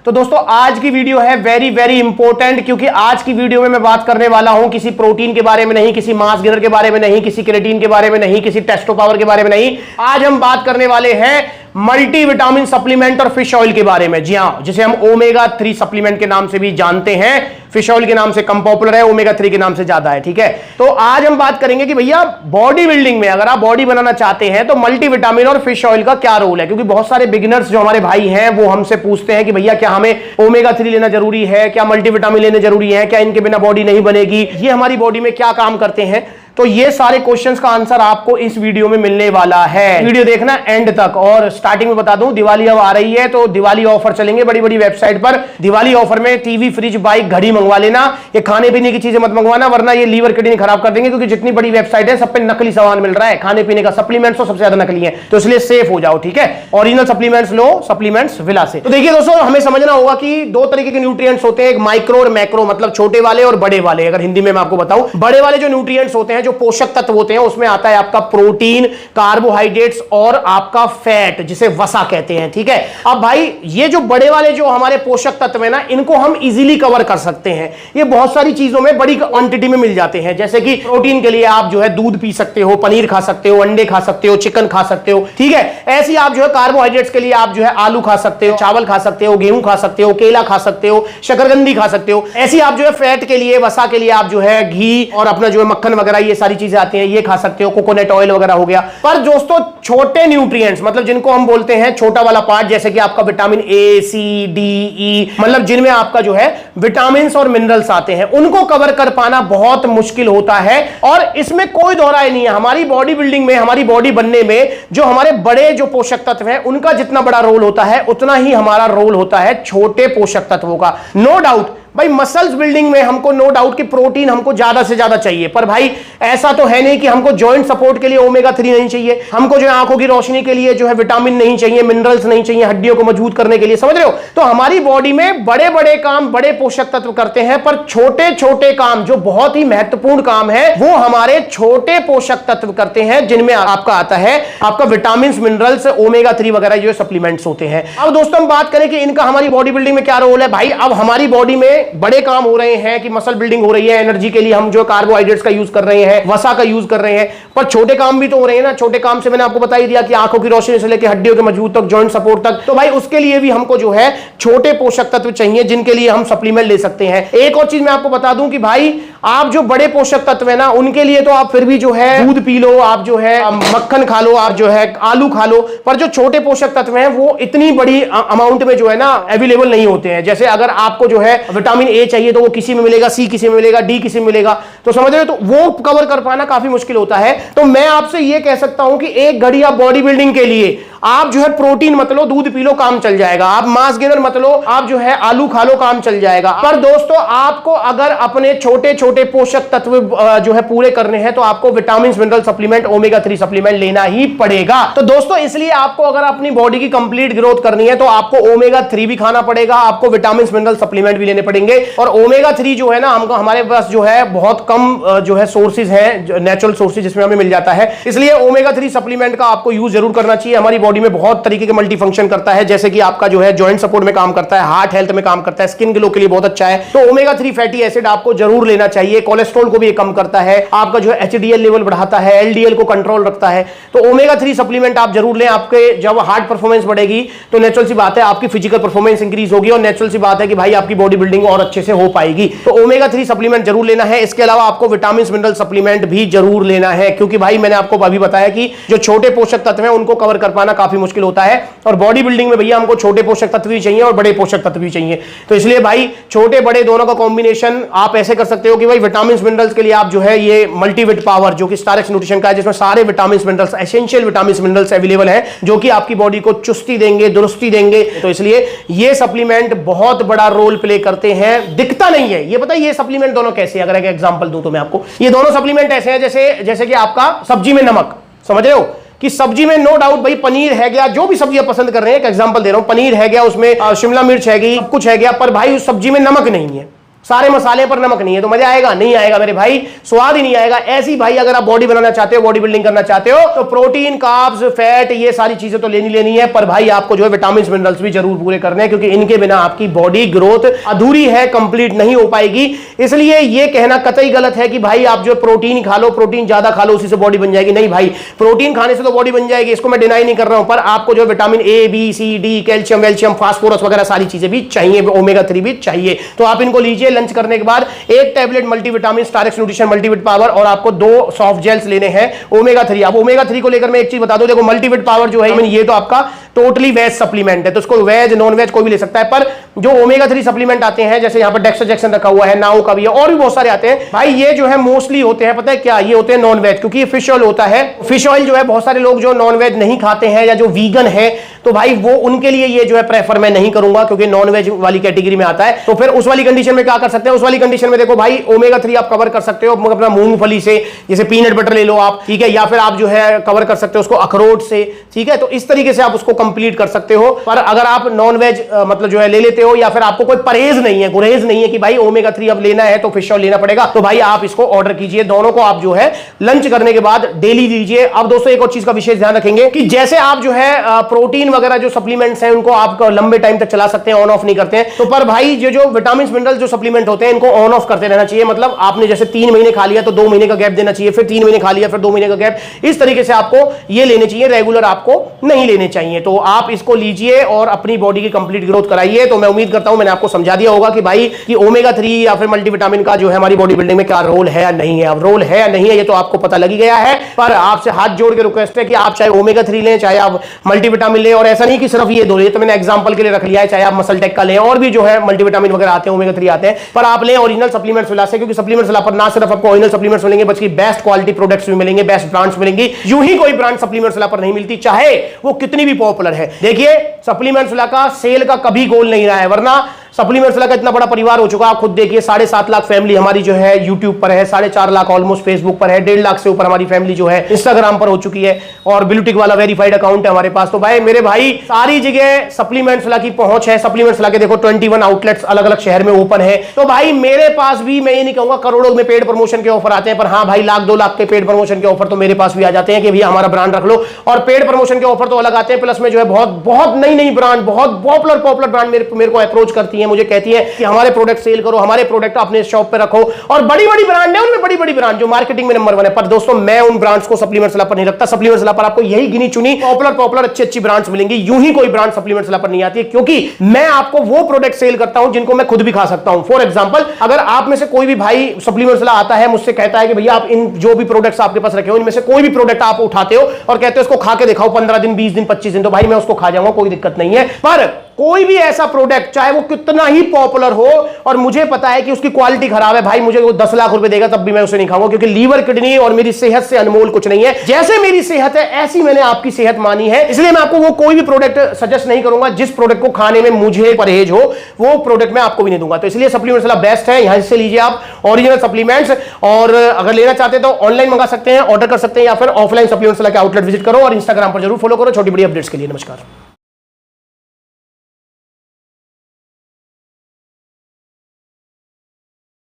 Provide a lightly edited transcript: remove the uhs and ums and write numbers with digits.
तो दोस्तों आज की वीडियो है वेरी वेरी इंपॉर्टेंट, क्योंकि आज की वीडियो में मैं बात करने वाला हूं किसी प्रोटीन के बारे में नहीं, किसी मास गेनर के बारे में नहीं, किसी क्रिएटिन के बारे में नहीं, किसी टेस्टो पावर के बारे में नहीं। आज हम बात करने वाले हैं मल्टीविटामिन सप्लीमेंट और फिश ऑयल के बारे में। जी हां, जिसे हम ओमेगा 3 सप्लीमेंट के नाम से भी जानते हैं। फिश ऑयल के नाम से कम पॉपुलर है, ओमेगा 3 के नाम से ज्यादा है। ठीक है, तो आज हम बात करेंगे कि भैया बॉडी बिल्डिंग में अगर आप बॉडी बनाना चाहते हैं तो मल्टीविटामिन और फिश ऑयल का क्या रोल है। क्योंकि बहुत सारे बिगिनर्स जो हमारे भाई हैं वो हमसे पूछते हैं कि भैया क्या हमें ओमेगा 3 लेना जरूरी है, क्या मल्टीविटामिन लेने जरूरी है, क्या इनके बिना बॉडी नहीं बनेगी, ये हमारी बॉडी में क्या काम करते हैं। तो ये सारे क्वेश्चंस का आंसर आपको इस वीडियो में मिलने वाला है। वीडियो देखना एंड तक। और स्टार्टिंग में बता दूं, दिवाली अब आ रही है तो दिवाली ऑफर चलेंगे बड़ी बड़ी वेबसाइट पर। दिवाली ऑफर में टीवी, फ्रिज, बाइक, घड़ी मंगवा लेना। ये खाने पीने की चीजें मत मंगवाना, वरना ये लीवर किडनी खराब कर देंगे। क्योंकि जितनी बड़ी वेबसाइट है सब पे नकली सामान मिल रहा है, खाने पीने का सप्लीमेंट्स तो सबसे ज्यादा नकली है, तो इसलिए सेफ हो जाओ। ठीक है, ओरिजिनल सप्लीमेंट्स लो, सप्लीमेंट्स विला से। तो देखिए दोस्तों, हमें समझना होगा कि दो तरीके के न्यूट्रिएंट्स होते हैं, एक माइक्रो और मैक्रो, मतलब छोटे वाले और बड़े वाले। अगर हिंदी में मैं आपको बताऊं, बड़े वाले जो न्यूट्रिएंट्स होते हैं, जो पोषक तत्व हैं, उसमें आता है आपका प्रोटीन, कार्बोहाइड्रेट्स और आपका फैट, जिसे वसा कहते हैं। ठीक है, अब भाई ये जो बड़े वाले जो हमारे पोषक तत्व हैं ना, इनको हम इजीली कवर कर सकते हैं। ये बहुत सारी चीजों में बड़ी क्वांटिटी में मिल जाते हैं। जैसे कि प्रोटीन के लिए आप जो है दूध पी सकते हो, पनीर खा सकते हो, अंडे खा सकते हो, चिकन खा सकते हो। ठीक है, ऐसी आप जो है कार्बोहाइड्रेट्स के लिए आप जो है आलू खा सकते हो, चावल खा सकते हो, गेहूं खा सकते हो, केला खा सकते हो, शकरकंदी खा सकते हो। ऐसी आप जो है फैट के लिए, वसा के लिए आप जो है घी और अपना जो है मक्खन वगैरह, ये सारी चीजें आती हैं, ये खा सकते हो, कोकोनट ऑयल वगैरह हो गया। पर दोस्तों छोटे न्यूट्रिएंट्स, मतलब जिनको हम बोलते हैं छोटा वाला पार्ट, जैसे कि आपका विटामिन ए, सी, डी, ई, मतलब जिनमें आपका जो है विटामिन और मिनरल्स आते हैं, उनको कवर कर पाना बहुत मुश्किल होता है। और इसमें कोई दोहराई नहीं है, हमारी बॉडी बिल्डिंग में, हमारी बॉडी बनने में जो हमारे बड़े जो पोषक तत्व हैं, उनका जितना बड़ा रोल होता है उतना ही हमारा रोल होता है छोटे पोषक तत्वों का। नो डाउट भाई, मसल्स बिल्डिंग में हमको नो डाउट कि प्रोटीन हमको ज्यादा से ज्यादा चाहिए, पर भाई ऐसा तो है नहीं कि हमको जॉइंट सपोर्ट के लिए ओमेगा 3 नहीं चाहिए, हमको जो है आंखों की रोशनी के लिए जो है विटामिन नहीं चाहिए, मिनरल्स नहीं चाहिए हड्डियों को मजबूत करने के लिए। समझ रहे हो? तो हमारी बॉडी में बड़े बड़े काम बड़े पोषक तत्व करते हैं, पर छोटे छोटे काम जो बहुत ही महत्वपूर्ण काम है वो हमारे छोटे पोषक तत्व करते हैं, जिनमें आपका आता है आपका विटामिन, मिनरल्स, ओमेगा 3 वगैरह जो सप्लीमेंट्स होते हैं। अब दोस्तों हम बात करें कि इनका हमारी बॉडी बिल्डिंग में क्या रोल है। भाई अब हमारी बॉडी में बड़े काम हो रहे हैं कि मसल बिल्डिंग हो रही है, एनर्जी के लिए हम जो कार्बोहाइड्रेट्स का यूज कर रहे हैं, वसा का यूज कर रहे हैं, पर छोटे काम भी तो हो रहे हैं ना। छोटे काम से मैंने आपको बता ही दिया कि आंखों की रोशनी से लेकर हड्डियों के मजबूत तक, जॉइंट सपोर्ट तक। तो भाई उसके लिए भी हमको जो है छोटे पोषक तत्व चाहिए, जिनके लिए हम सप्लीमेंट ले सकते हैं। एक और चीज मैं आपको बता दूं कि भाई आप जो बड़े पोषक तत्व है ना, उनके लिए तो आप फिर भी जो है दूध पी लो, आप जो है मक्खन खा लो, आप जो है आलू खा लो, पर जो छोटे पोषक तत्व हैं वो इतनी बड़ी अमाउंट में जो है ना अवेलेबल नहीं होते हैं। जैसे अगर आपको जो है विटामिन ए चाहिए तो वो किसी में मिलेगा, सी किसी में मिलेगा, डी किसी में मिलेगा, तो समझ रहे हो? तो वो कवर कर पाना काफी मुश्किल होता है। तो मैं आपसे ये कह सकता हूं कि एक घड़ी आप बॉडी बिल्डिंग के लिए आप जो है प्रोटीन मत लो, दूध पी लो, काम चल जाएगा। आप मास गेनर मत लो, आप जो है आलू खा लो, काम चल जाएगा। पर दोस्तों आपको अगर अपने छोटे छोटे पोषक तत्व जो है पूरे करने हैं तो आपको vitamin, mineral supplement, omega 3 supplement लेना ही पड़ेगा। तो दोस्तों इसलिए आपको अगर अपनी बॉडी की कंप्लीट ग्रोथ करनी है तो आपको ओमेगा 3 भी खाना पड़ेगा, आपको विटामिन, मिनरल सप्लीमेंट भी लेने पड़ेंगे। और ओमेगा 3 जो है ना, हमको हमारे पास जो है बहुत कम जो है सोर्सेज हैं, नेचुरल सोर्सेज, जिसमें हमें मिल जाता है। इसलिए ओमेगा 3 सप्लीमेंट का आपको यूज जरूर करना चाहिए। हमारी बॉडी में बहुत तरीके के मल्टी फंक्शन करता है, जैसे कि आपका जो है जॉइंट सपोर्ट में काम करता है, हार्ट हेल्थ में काम करता है, स्किन ग्लो के लिए बहुत अच्छा है। तो ओमेगा 3 फैटी एसिड आपको जरूर लेना चाहिए। कोलेस्ट्रॉल को भी कम करता है, आपका जो है एचडीएल लेवल बढ़ाता है, एलडीएल को कंट्रोल रखता है। तो ओमेगा 3 सप्लीमेंट आप जरूर लें। आपके जब हार्ट परफॉर्मेंस बढ़ेगी तो नेचुरल सी बात है आपकी फिजिकल परफॉर्मेंस इंक्रीज होगी, और नेचुरल सी बात है कि भाई आपकी बॉडी बिल्डिंग और अच्छे से हो पाएगी। तो ओमेगा 3 सप्लीमेंट जरूर लेना है। इसके अलावा आपको विटामिन, मिनरल सप्लीमेंट भी जरूर लेना है, क्योंकि भाई मैंने आपको अभी बताया कि जो छोटे पोषक तत्व हैं उनको कवर कर पाना काफी मुश्किल होता है। और बॉडी बिल्डिंग में भैया हमको छोटे पोषक तत्व भी चाहिए और बड़े पोषक तत्व भी चाहिए। तो इसलिए भाई छोटे बड़े दोनों का कॉम्बिनेशन आप ऐसे कर सकते हो कि भाई विटामिन, मिनरल्स के लिए आप जो है ये मल्टीविट पावर, जो कि स्टार एक्स न्यूट्रिशन का है, जिसमें सारे vitamin, minerals, essential vitamin, minerals available है, जो कि आपकी बॉडी को चुस्ती देंगे, दुरुस्ती देंगे। तो इसलिए ये सप्लीमेंट बहुत बड़ा रोल प्ले करते हैं। दिखता नहीं है ये, पता है ये सप्लीमेंट दोनों कैसे, अगर एक एग्जांपल दूं तो मैं आपको, ये दोनों सप्लीमेंट ऐसे हैं जैसे कि आपका सब्जी में नमक। समझ रहे हो कि सब्जी में नो डाउट भाई पनीर है गया, जो भी सब्जी आप पसंद कर रहे हैं, एक एग्जांपल दे रहा हूं, पनीर है गया, उसमें शिमला मिर्च है गई, कुछ है गया, पर भाई उस सब्जी में नमक नहीं है। सारे मसाले पर नमक नहीं है तो मजा आएगा? नहीं आएगा मेरे भाई, स्वाद ही नहीं आएगा। ऐसी भाई अगर आप बॉडी बनाना चाहते हो, बॉडी बिल्डिंग करना चाहते हो, तो प्रोटीन, कार्ब्स, फैट, ये सारी चीजें तो लेनी है, पर भाई आपको जो है विटामिन मिनरल्स भी जरूर पूरे करने हैं, क्योंकि इनके बिना आपकी बॉडी ग्रोथ अधूरी है, कंप्लीट नहीं हो पाएगी। इसलिए ये कहना कतई गलत है कि भाई आप जो प्रोटीन खा लो, प्रोटीन ज्यादा खा लो, उसी से बॉडी बन जाएगी। नहीं भाई, प्रोटीन खाने से तो बॉडी बन जाएगी, इसको मैं डिनाई नहीं कर रहा हूं, पर आपको जो vitamin A, B, C, D, calcium, वेल्शियम, फास्फोरस वगैरह सारी चीजें भी चाहिए, ओमेगा 3 भी चाहिए। तो आप इनको लीजिए लंच करने के बाद, एक टैबलेट मल्टीविटामिन स्टारक्स न्यूट्रिशन मल्टीविट पावर, और आपको 2 सॉफ्ट जेल्स लेने हैं ओमेगा 3। अब ओमेगा 3 को लेकर मैं एक चीज बता दूं, देखो मल्टीविट पावर जो है ये तो आपका टोटली वेज सप्लीमेंट है, तो इसको वेज नॉन वेज कोई भी ले सकता है, पर जो ओमेगा 3 सप्लीमेंट आते हैं, जैसे यहां पर डेक्साजेक्सन रखा हुआ है, नाउ का भी है, और भी बहुत सारे आते हैं भाई, ये जो है मोस्टली होते हैं, पता है क्या, ये होते हैं नॉन वेज, क्योंकि ये फिश ऑयल होता है। फिश ऑयल जो है बहुत सारे लोग जो नॉन वेज नहीं खाते हैं या जो वीगन है, तो भाई वो उनके लिए ये जो है प्रेफर मैं नहीं करूंगा, क्योंकि नॉन वेज वाली कैटेगरी में आता है। तो फिर उस वाली कंडीशन में क्या कर सकते हैं, उस वाली कंडीशन में देखो भाई ओमेगा 3 आप कवर कर सकते हो अपना मूंगफली से, जैसे पीनट बटर ले लो आप, ठीक है, या फिर आप जो है कवर कर सकते हो उसको अखरोट से, ठीक है, तो इस तरीके से आप उसको कंप्लीट कर सकते हो। पर अगर आप नॉन वेज मतलब जो है ले लेते हो, या फिर आपको कोई परहेज नहीं है, गुरेज नहीं है कि भाई ओमेगा 3 अब लेना है तो फिश ऑयल लेना पड़ेगा, तो भाई आप इसको ऑर्डर कीजिए, दोनों को आप जो है लंच करने के बाद डेली लीजिए। अब दोस्तों एक और चीज का विशेष ध्यान रखेंगे कि जैसे आप जो है प्रोटीन वगैरह जो सप्लीमेंट्स हैं उनको आप लंबे टाइम तक चला सकते हैं, ऑन ऑफ नहीं करते हैं, तो पर भाई जो विटामिन मिनरल जो सप्लीमेंट होते हैं इनको ऑन ऑफ करते रहना चाहिए। मतलब आपने जैसे 3 महीने खा लिया तो 2 महीने का गैप देना चाहिए, फिर 3 महीने खा लिया फिर 2 महीने का गैप, इस तरीके से आपको ये लेने चाहिए, रेगुलर आपको नहीं लेने चाहिए। तो आप इसको लीजिए और अपनी बॉडी की कंप्लीट ग्रोथ कराइए। तो मैं उम्मीद करता हूं मैंने आपको समझा दिया होगा कि भाई कि ओमेगा 3 या फिर मल्टीविटामिन का जो है हमारी बॉडी बिल्डिंग में क्या रोल है या नहीं है। अब रोल है या नहीं है ये तो आपको पता लग ही गया है, पर आपसे हाथ जोड़ के रिक्वेस्ट है कि आप चाहे ओमेगा 3 लें, चाहे आप मल्टीविटामिन लें, और ऐसा नहीं कि सिर्फ ये दो, ये तो मैंने एग्जांपल के लिए रख लिया है, चाहे आप मसल टेक का लें, और भी जो है मल्टीविटामिन वगैरह आते हैं, ओमेगा 3 आते हैं, पर आप लें ओरिजिनल सप्लीमेंट्स विला से, क्योंकि सप्लीमेंट्स विला पर ना सिर्फ आपको ओरिजिनल सप्लीमेंट्स मिलेंगे बल्कि बेस्ट क्वालिटी प्रोडक्ट्स भी मिलेंगे, बेस्ट ब्रांड्स मिलेंगी। यूं ही कोई ब्रांड सप्लीमेंट्स विला पर नहीं मिलती, चाहे वो कितनी भी पॉपुलर है। देखिए सप्लीमेंट्स विला का सेल का कभी गोल नहीं रहा है, वरना सप्लीमेंट्स विला का इतना बड़ा परिवार हो चुका, आप खुद देखिए 7.5 लाख फैमिली हमारी जो है यूट्यूब पर है, 4.5 लाख ऑलमोस्ट फेसबुक पर है, 1.5 लाख से ऊपर हमारी फैमिली जो है इंस्टाग्राम पर हो चुकी है, और ब्लूटिक वाला वेरीफाइड अकाउंट है हमारे पास। तो भाई मेरे भाई सारी जगह सप्लीमेंट्स विला की पहुंच है। सप्लीमेंट्स विला के देखो 21 आउटलेट्स अलग अलग शहर में ओपन है। तो भाई मेरे पास भी, मैं ये नहीं कहूंगा करोड़ों में पेड प्रमोशन के ऑफर आते हैं, पर हाँ भाई 1-2 लाख के पेड प्रमोशन के ऑफर तो मेरे पास भी आ जाते हैं कि भैया हमारा ब्रांड रख लो, और पेड प्रमोशन के ऑफर तो अलग आते हैं, प्लस में जो है बहुत नई ब्रांड, बहुत पॉपुलर ब्रांड मेरे को अप्रोच करती है, मुझे कहती है कि हमारे प्रोडक्ट सेल करो, हमारे प्रोडक्ट अपने शॉप पे रखो, और बड़ी ब्रांड है, उनमें बड़ी ब्रांड जो मार्केटिंग में नंबर 1 है। पर दोस्तों मैं उन ब्रांड्स को सप्लीमेंट्स विला पर नहीं रखता। सप्लीमेंट्स विला पर आपको यही गिनी चुनी पॉपुलर अच्छी ब्रांड्स मिलेंगी, यूं ही कोई ब्रांड सप्लीमेंट्स विला पर नहीं आती है, क्योंकि मैं आपको वो प्रोडक्ट सेल करता हूं जिनको मैं खुद भी खा सकता हूं। फॉर एग्जांपल, अगर आप में से कोई भी भाई सप्लीमेंट्स विला आता है, मुझसे कहता है कि भैया आप इन जो भी प्रोडक्ट्स आपके पास रखे हो इनमें से कोई भी प्रोडक्ट आप उठाते हो और कहते हो इसको खा के दिखाओ 15 दिन, 20 दिन, 25 दिन, तो भाई मैं उसको खा जाऊंगा, कोई दिक्कत नहीं है। पर कोई भी ऐसा प्रोडक्ट चाहे वो कितना ही पॉपुलर हो और मुझे पता है कि उसकी क्वालिटी खराब है, भाई मुझे वो 10 लाख रुपए देगा तब भी मैं उसे नहीं खाऊंगा, क्योंकि लीवर, किडनी और मेरी सेहत से अनमोल कुछ नहीं है। जैसे मेरी सेहत है ऐसी मैंने आपकी सेहत मानी है, इसलिए मैं आपको वो कोई भी प्रोडक्ट सजेस्ट नहीं करूंगा जिस प्रोडक्ट को खाने में मुझे परहेज हो, वो प्रोडक्ट मैं आपको भी नहीं दूंगा। तो इसलिए सप्लीमेंट्स वाला बेस्ट है, यहां से लीजिए आप ओरिजिनल सप्लीमेंट्स, और अगर लेना चाहते हैं तो ऑनलाइन मंगा सकते हैं, ऑर्डर कर सकते हैं, या फिर ऑफलाइन सप्लीमेंट्स वाला के आउटलेट विजिट करो, और इंस्टाग्राम पर जरूर फॉलो करो छोटी बड़ी अपडेट्स के लिए। नमस्कार।